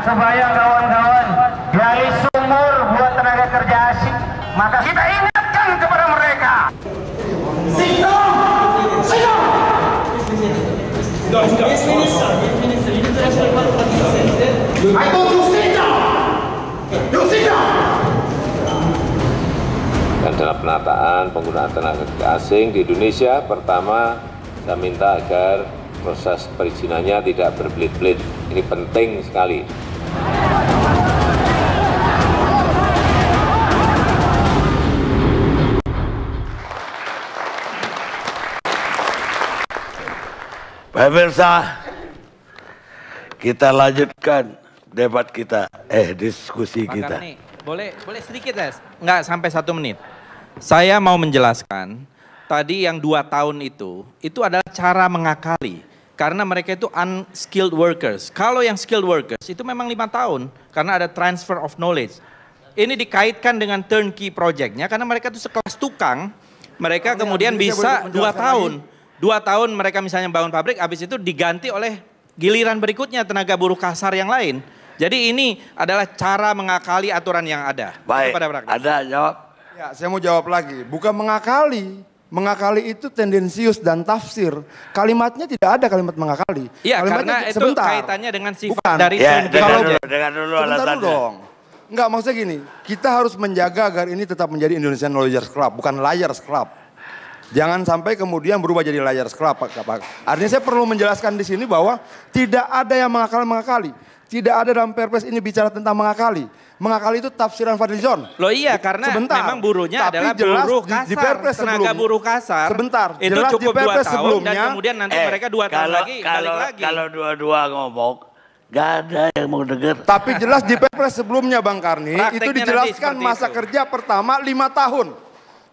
supaya kawan-kawan gali sumur buat tenaga kerja asing, maka kita ingatkan kepada mereka. Dan dalam penataan penggunaan tenaga kerja asing di Indonesia, pertama saya minta agar proses perizinannya tidak berbelit-belit. Ini penting sekali. Pemirsa, kita lanjutkan debat kita, diskusi Pak kita. Karni, boleh sedikit ya, nggak sampai 1 menit. Saya mau menjelaskan, tadi yang 2 tahun itu adalah cara mengakali. Karena mereka itu unskilled workers. Kalau yang skilled workers itu memang 5 tahun, karena ada transfer of knowledge. Ini dikaitkan dengan turnkey projectnya, karena mereka itu sekelas tukang, mereka kemudian bisa 2 tahun. 2 tahun mereka misalnya bangun pabrik, habis itu diganti oleh giliran berikutnya tenaga buruh kasar yang lain. Jadi ini adalah cara mengakali aturan yang ada. Baik, ada jawab? Ya, saya mau jawab lagi. Bukan mengakali. Mengakali itu tendensius dan tafsir. Kalimatnya tidak ada kalimat mengakali. Iya, karena itu sebentar. kaitannya dengan sifat Bukan. dari Ya, turnkey. dengar dulu Sebentar alasannya. dulu dong. Enggak, maksudnya gini. Kita harus menjaga agar ini tetap menjadi Indonesian Lawyers Club, bukan Liars Club. Jangan sampai kemudian berubah jadi Liars Club. Artinya saya perlu menjelaskan di sini bahwa tidak ada yang mengakali. Tidak ada dalam Perpres ini bicara tentang mengakali. Mengakali itu tafsiran Fadlizon. Loh iya, karena memang buruhnya adalah buruh kasar, di Perpres tenaga buruh kasar. Sebentar, itu jelas cukup di 2 Perpres tahun sebelumnya, dan kemudian nanti mereka 2 tahun lagi balik lagi. Kalau dua-dua ngomong, gak ada yang mau denger. Tapi jelas di Perpres sebelumnya Bang Karni, Prakteknya itu dijelaskan nanti masa itu. kerja pertama 5 tahun.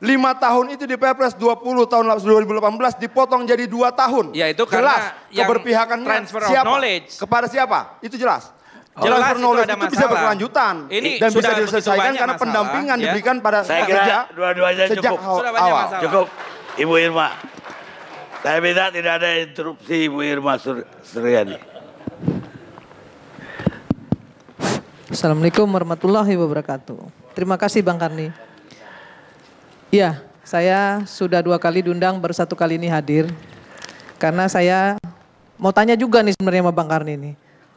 5 tahun itu di Perpres 20 tahun 2018 dipotong jadi 2 tahun. Ya itu jelas karena yang keberpihakannya transfer of siapa? knowledge. Kepada siapa? Itu jelas. Jelas Transfer itu knowledge ada itu bisa masalah. berkelanjutan Ini dan sudah bisa begitu diselesaikan banyak karena masalah, pendampingan ya. diberikan pada Saya kerja kira dua-duanya sejak cukup. Sudah banyak awal. masalah. Cukup, Ibu Irma. Saya minta tidak ada interupsi Ibu Irma Suryani. Assalamualaikum warahmatullahi wabarakatuh. Terima kasih Bang Karni. Iya, saya sudah 2 kali diundang, baru 1 kali ini hadir. Karena saya mau tanya juga nih sebenarnya sama Bang Karni ini.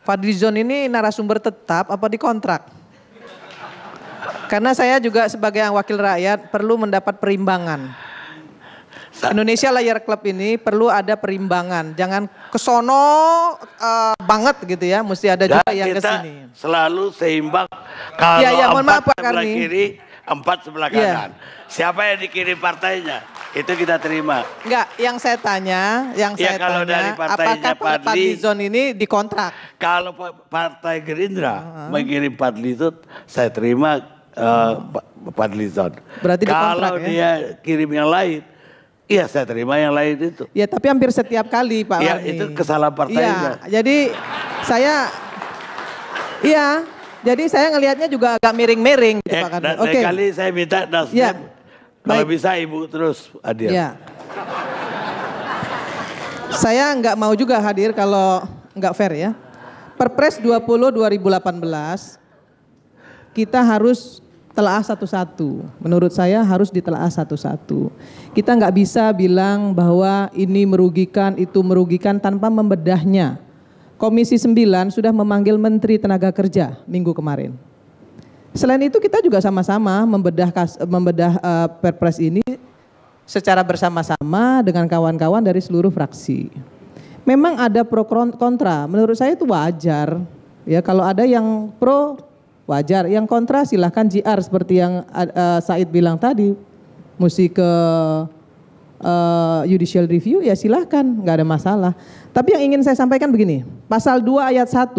Fadlizon ini narasumber tetap apa dikontrak? Karena saya juga sebagai wakil rakyat perlu mendapat perimbangan. Indonesia Layar Club ini perlu ada perimbangan. Jangan kesono banget gitu ya, mesti ada juga yang kesini. Selalu seimbang. Kalau Ya, mohon 4 maaf, Pak sebelah Karni. kiri, 4 sebelah Ya. kanan. Siapa yang dikirim partainya, itu kita terima. Enggak, yang saya tanya, Kalau dari partainya apakah Fadli- Fadlizon ini dikontrak? Kalau Partai Gerindra mengirim Fadlizon, saya terima Fadlizon. Berarti dikontrak Kalau ya? dia kirim yang lain, iya saya terima yang lain itu. Ya tapi hampir setiap kali Pak Ya Warni. itu kesalahan partainya. Iya, jadi saya ngelihatnya juga agak miring-miring gitu Pak Karni. Dan Oke. kali saya minta Nasdem, Ya, kalau baik. bisa Ibu terus hadir. Ya. Saya nggak mau juga hadir kalau nggak fair ya. Perpres 20 2018 kita harus telaah satu-satu. Menurut saya harus ditelaah satu-satu. Kita nggak bisa bilang bahwa ini merugikan, itu merugikan tanpa membedahnya. Komisi 9 sudah memanggil Menteri Tenaga Kerja minggu kemarin. Selain itu kita juga sama-sama membedah Perpres ini secara bersama-sama dengan kawan-kawan dari seluruh fraksi. Memang ada pro kontra, menurut saya itu wajar. Ya kalau ada yang pro wajar, yang kontra silahkan JR seperti yang Said bilang tadi, mesti ke judicial review ya silahkan, nggak ada masalah. Tapi yang ingin saya sampaikan begini, pasal 2 ayat 1,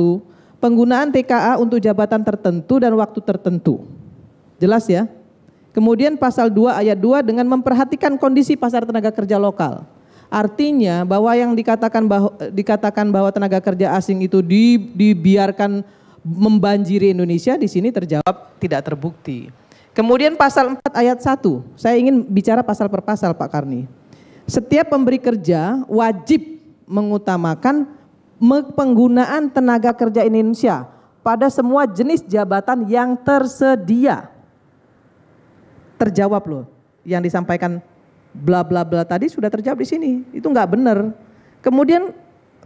penggunaan TKA untuk jabatan tertentu dan waktu tertentu. Jelas ya? Kemudian pasal 2 ayat 2 dengan memperhatikan kondisi pasar tenaga kerja lokal. Artinya bahwa yang dikatakan bahwa tenaga kerja asing itu dibiarkan membanjiri Indonesia, di sini terjawab tidak terbukti. Kemudian pasal 4 ayat 1, saya ingin bicara pasal per pasal Pak Karni. Setiap pemberi kerja wajib mengutamakan penggunaan tenaga kerja Indonesia pada semua jenis jabatan yang tersedia. Terjawab loh, yang disampaikan bla bla bla tadi sudah terjawab di sini, itu nggak benar. Kemudian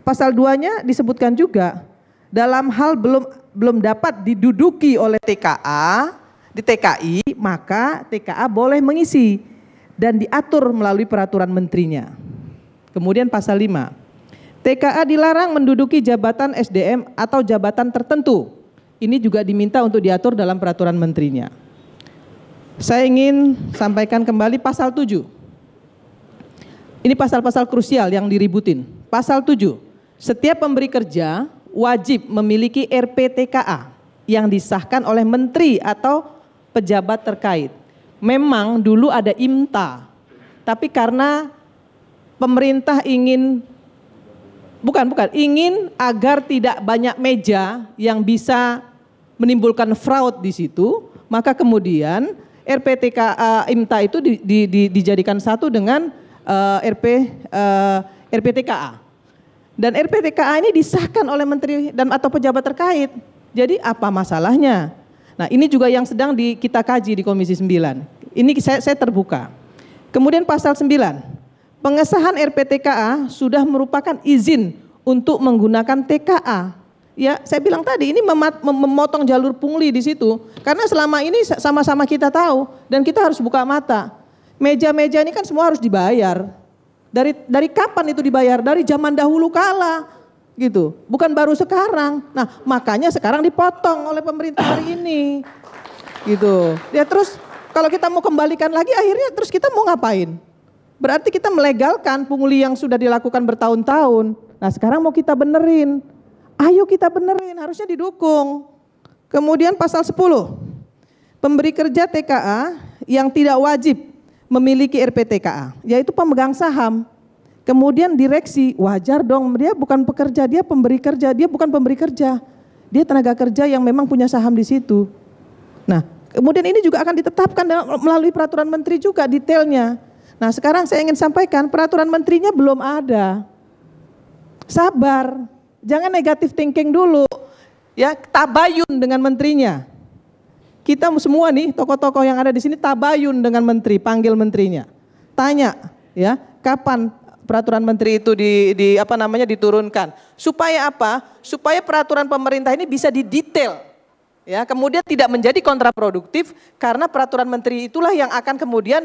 pasal 2-nya disebutkan juga, dalam hal belum dapat diduduki oleh TKA, di TKI, maka TKA boleh mengisi dan diatur melalui peraturan menterinya. Kemudian pasal 5, TKA dilarang menduduki jabatan SDM atau jabatan tertentu. Ini juga diminta untuk diatur dalam peraturan menterinya. Saya ingin sampaikan kembali pasal 7. Ini pasal-pasal krusial yang diributin. Pasal 7, setiap pemberi kerja wajib memiliki RPTKA yang disahkan oleh menteri atau pejabat terkait. Memang dulu ada IMTA, tapi karena pemerintah ingin agar tidak banyak meja yang bisa menimbulkan fraud di situ, maka kemudian RPTKA IMTA itu dijadikan satu dengan RPTKA. Dan RPTKA ini disahkan oleh menteri dan atau pejabat terkait. Jadi apa masalahnya? Nah, ini juga yang sedang kita kaji di Komisi 9. Ini saya terbuka. Kemudian pasal 9, pengesahan RPTKA sudah merupakan izin untuk menggunakan TKA. Ya, saya bilang tadi ini memotong jalur pungli di situ. Karena selama ini sama-sama kita tahu dan kita harus buka mata. Meja-meja ini kan semua harus dibayar. Dari kapan itu dibayar? Dari zaman dahulu kala. Gitu, bukan baru sekarang. Nah, makanya sekarang dipotong oleh pemerintah hari ini. Gitu. Ya terus kalau kita mau kembalikan lagi akhirnya terus kita mau ngapain? Berarti kita melegalkan pungli yang sudah dilakukan bertahun-tahun. Nah, sekarang mau kita benerin. Ayo kita benerin, harusnya didukung. Kemudian pasal 10. Pemberi kerja TKA yang tidak wajib memiliki RPTKA, yaitu pemegang saham. Kemudian direksi, wajar dong, dia bukan pekerja, dia pemberi kerja, dia bukan pemberi kerja. Dia tenaga kerja yang memang punya saham di situ. Nah, kemudian ini juga akan ditetapkan melalui peraturan menteri juga detailnya. Nah, sekarang saya ingin sampaikan peraturan menterinya belum ada. Sabar, jangan negatif thinking dulu. Ya, tabayun dengan menterinya. Kita semua nih, tokoh-tokoh yang ada di sini tabayun dengan menteri, panggil menterinya. Tanya, ya, kapan peraturan menteri itu diturunkan. Supaya apa? Supaya peraturan pemerintah ini bisa didetail. Ya, kemudian tidak menjadi kontraproduktif karena peraturan menteri itulah yang akan kemudian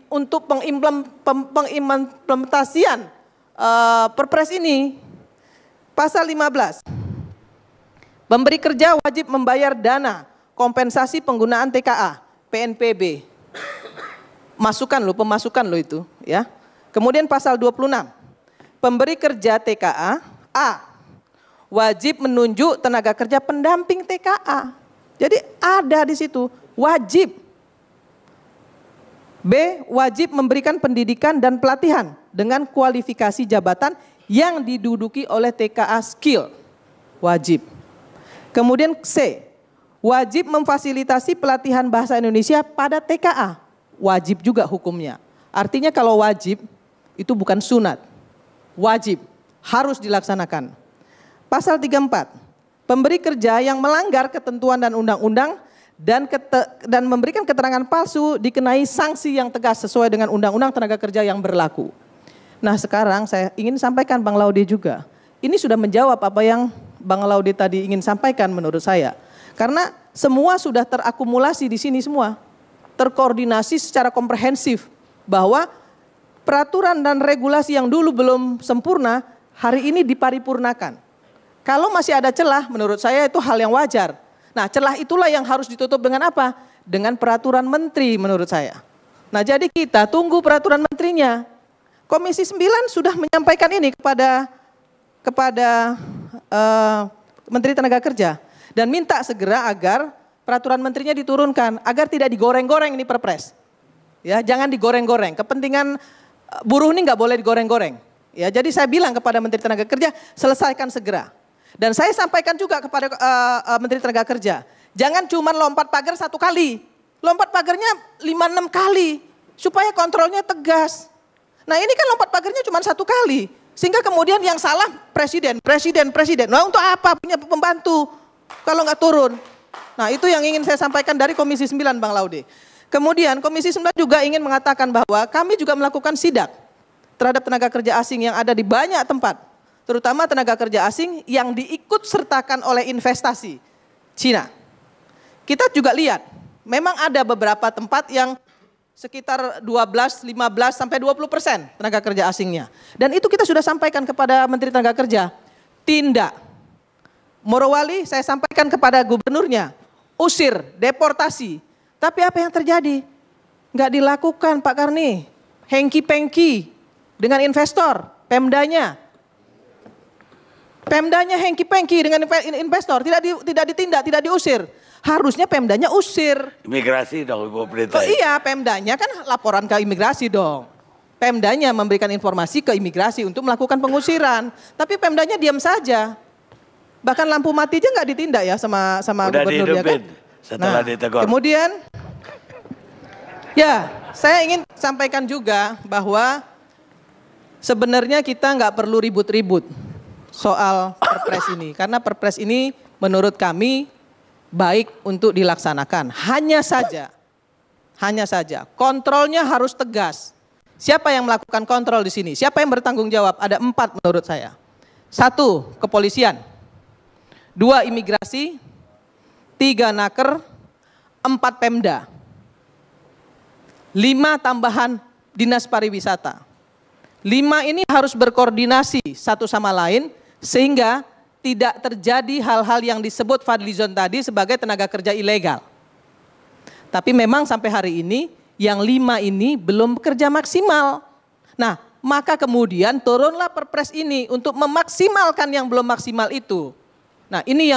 untuk pengimplementasian Perpres ini. Pasal 15. Pemberi kerja wajib membayar dana kompensasi penggunaan TKA, PNPB. Pemasukan loh itu, ya. Kemudian pasal 26, pemberi kerja TKA, A, wajib menunjuk tenaga kerja pendamping TKA. Jadi ada di situ, wajib. B, wajib memberikan pendidikan dan pelatihan dengan kualifikasi jabatan yang diduduki oleh TKA skill, wajib. Kemudian C, wajib memfasilitasi pelatihan bahasa Indonesia pada TKA, wajib juga hukumnya. Artinya kalau wajib, itu bukan sunat, wajib, harus dilaksanakan. Pasal 34, pemberi kerja yang melanggar ketentuan dan undang-undang dan memberikan keterangan palsu dikenai sanksi yang tegas sesuai dengan undang-undang tenaga kerja yang berlaku. Nah, sekarang saya ingin sampaikan Bang Laude juga. Ini sudah menjawab apa yang Bang Laude tadi ingin sampaikan menurut saya. Karena semua sudah terakumulasi di sini semua. Terkoordinasi secara komprehensif bahwa peraturan dan regulasi yang dulu belum sempurna, hari ini diparipurnakan. Kalau masih ada celah, menurut saya itu hal yang wajar. Nah, celah itulah yang harus ditutup dengan apa? Dengan peraturan menteri menurut saya. Nah, jadi kita tunggu peraturan menterinya. Komisi 9 sudah menyampaikan ini kepada Menteri Tenaga Kerja. Dan minta segera agar peraturan menterinya diturunkan, agar tidak digoreng-goreng ini Perpres. Ya, jangan digoreng-goreng. Kepentingan buruh ini nggak boleh digoreng-goreng. Ya, jadi saya bilang kepada Menteri Tenaga Kerja, selesaikan segera. Dan saya sampaikan juga kepada Menteri Tenaga Kerja, jangan cuma lompat pagar satu kali, lompat pagarnya 5-6 kali, supaya kontrolnya tegas. Nah, ini kan lompat pagarnya cuma satu kali, sehingga kemudian yang salah presiden. Nah, untuk apa punya pembantu? kalau nggak turun. Nah itu yang ingin saya sampaikan dari Komisi 9 Bang Laude. Kemudian Komisi 9 juga ingin mengatakan bahwa kami juga melakukan sidak terhadap tenaga kerja asing yang ada di banyak tempat. Terutama tenaga kerja asing yang diikut sertakan oleh investasi Cina. Kita juga lihat, memang ada beberapa tempat yang sekitar 12, 15, sampai 20% tenaga kerja asingnya. Dan itu kita sudah sampaikan kepada Menteri Tenaga Kerja. Tindak. Morowali saya sampaikan kepada gubernurnya. Usir, deportasi. Tapi apa yang terjadi? Nggak dilakukan Pak Karni. Hengki-pengki dengan investor, Pemdanya. Pemdanya hengki-pengki dengan investor, tidak ditindak, tidak diusir. Harusnya Pemdanya usir. Imigrasi dong Ibu Pendeta. Oh iya, Pemdanya kan laporan ke imigrasi dong. Pemdanya memberikan informasi ke imigrasi untuk melakukan pengusiran. Tapi Pemdanya diam saja. Bahkan lampu mati aja nggak ditindak ya sama Udah gubernur ya kan. setelah ditegur. Kemudian, ya saya ingin sampaikan juga bahwa sebenarnya kita nggak perlu ribut-ribut soal perpres ini. Karena perpres ini menurut kami baik untuk dilaksanakan. Hanya saja kontrolnya harus tegas. Siapa yang melakukan kontrol di sini? Siapa yang bertanggung jawab? Ada 4 menurut saya. 1, kepolisian. 2, imigrasi. 3, naker. 4, Pemda. 5, tambahan dinas pariwisata. 5 ini harus berkoordinasi satu sama lain sehingga tidak terjadi hal-hal yang disebut Fadlizon tadi sebagai tenaga kerja ilegal. Tapi memang sampai hari ini yang 5 ini belum bekerja maksimal. Nah, maka kemudian turunlah perpres ini untuk memaksimalkan yang belum maksimal itu. Nah, ini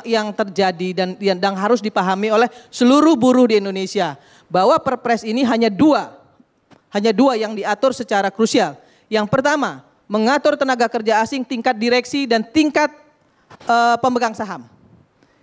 yang terjadi dan yang harus dipahami oleh seluruh buruh di Indonesia. Bahwa perpres ini hanya dua yang diatur secara krusial. Yang pertama, mengatur tenaga kerja asing tingkat direksi dan tingkat pemegang saham.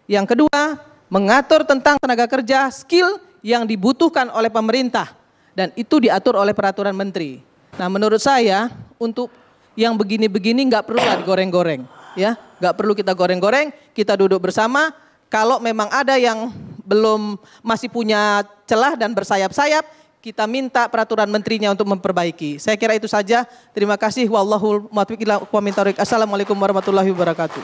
Yang kedua, mengatur tentang tenaga kerja skill yang dibutuhkan oleh pemerintah. Dan itu diatur oleh peraturan menteri. Nah menurut saya untuk yang begini-begini nggak perlu digoreng-goreng. Ya, nggak perlu kita goreng-goreng, kita duduk bersama. Kalau memang ada yang belum masih punya celah dan bersayap-sayap, kita minta peraturan menterinya untuk memperbaiki. Saya kira itu saja. Terima kasih. Wallahul muwaffiq ila aqwamit thoriq. Assalamualaikum warahmatullahi wabarakatuh.